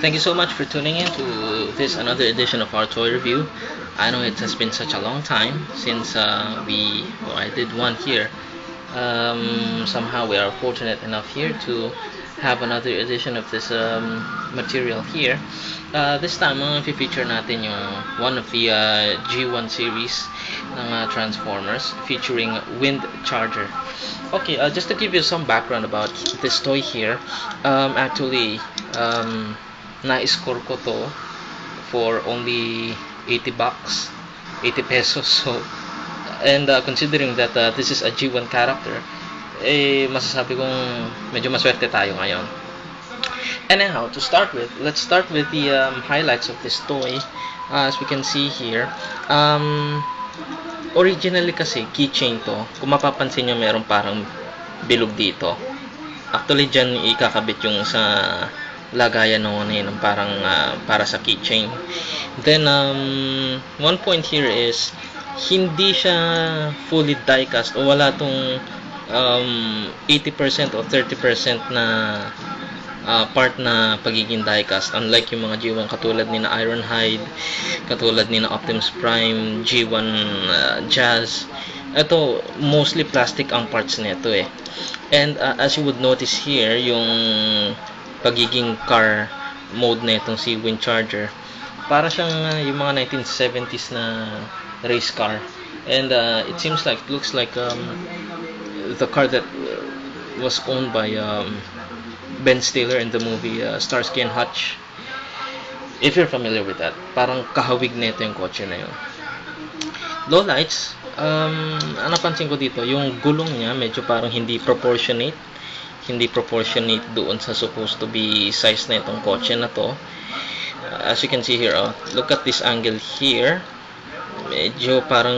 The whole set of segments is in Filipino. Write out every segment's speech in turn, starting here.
Thank you so much for tuning in to this another edition of our toy review. I know it has been such a long time since I did one here. Somehow we are fortunate enough here to have another edition of this material here. This time, feature natin yung one of the G1 series ng Transformers featuring Wind Charger. Okay, just to give you some background about this toy here, actually, na-score ko to for only 80 bucks, 80 pesos. So, and considering that this is a G1 character, masasabi kong medyo maswerte tayo ngayon. Anyhow, to start with, let's start with the highlights of this toy. As we can see here, originally kasi keychain to. Kung mapapansin nyo, meron parang bilog dito. Actually, dyan ikakabit yung sa lagayan ng parang para sa keychain. Then, one point here is hindi siya fully die-cast o wala tong 80% o 30% na part na pagiging die-cast, unlike yung mga G1 katulad ni na Ironhide, katulad ni na Optimus Prime, G1 Jazz. Ito mostly plastic ang parts nito eh. And as you would notice here, yung pagiging car mode na itong si Wind Charger, para siyang yung mga 1970s na race car. And it seems like, looks like the car that was owned by Ben Stiller in the movie Starsky and Hutch. If you're familiar with that, parang kahawig na ito yung kotse na yun. Lowlights, napansin ko dito, yung gulong niya medyo parang hindi proportionate doon sa supposed to be size na itong kotse na to. As you can see here, look at this angle here, medyo parang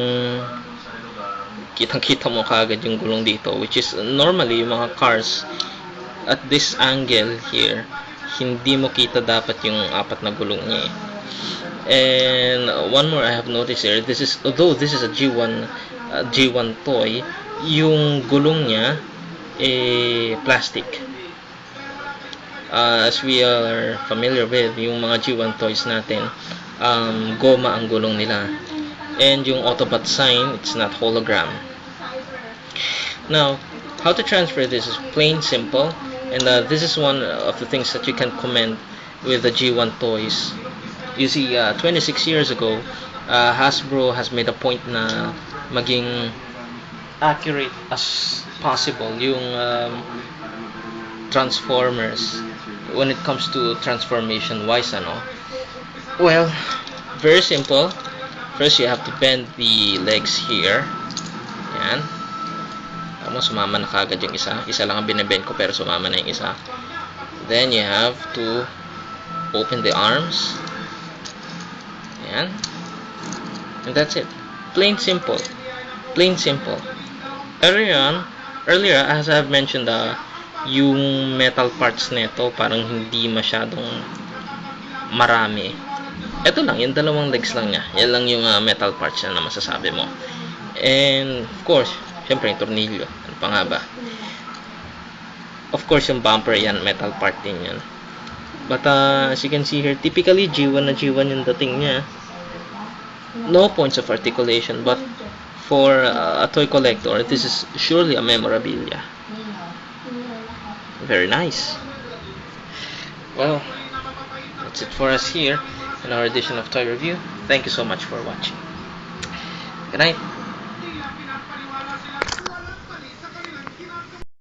kitang-kita mo kaagad yung gulong dito, which is normally yung mga cars at this angle here, hindi mo kita dapat yung apat na gulong niya eh. And one more I have noticed here, although this is a G1 toy, yung gulong niya plastic. As we are familiar with, yung mga G1 toys natin, goma ang gulong nila. And yung Autobot sign, it's not hologram. Now, how to transfer this is plain simple. And this is one of the things that you can commend with the G1 toys. You see, 26 years ago, Hasbro has made a point na maging accurate as possible yung Transformers when it comes to transformation wise, Well, very simple. First, you have to bend the legs here. Yan. Sumama na kagad yung isa lang ang binibend ko pero sumama na yung isa. Then you have to open the arms. Yan. And that's it. Plain simple. Earlier as I've mentioned, yung metal parts nito parang hindi masyadong marami. Ito lang, yung dalawang legs lang niya. Yan lang yung metal parts na masasabi mo. And of course, syempre yung tornilyo. Ano pa nga ba? Of course, yung bumper yan, metal part din yan. But as you can see here, typically G1 na G1 yung dating niya. No points of articulation, but for a toy collector, this is surely a memorabilia. Very nice. Well, that's it for us here in our edition of Toy Review. Thank you so much for watching. Good night.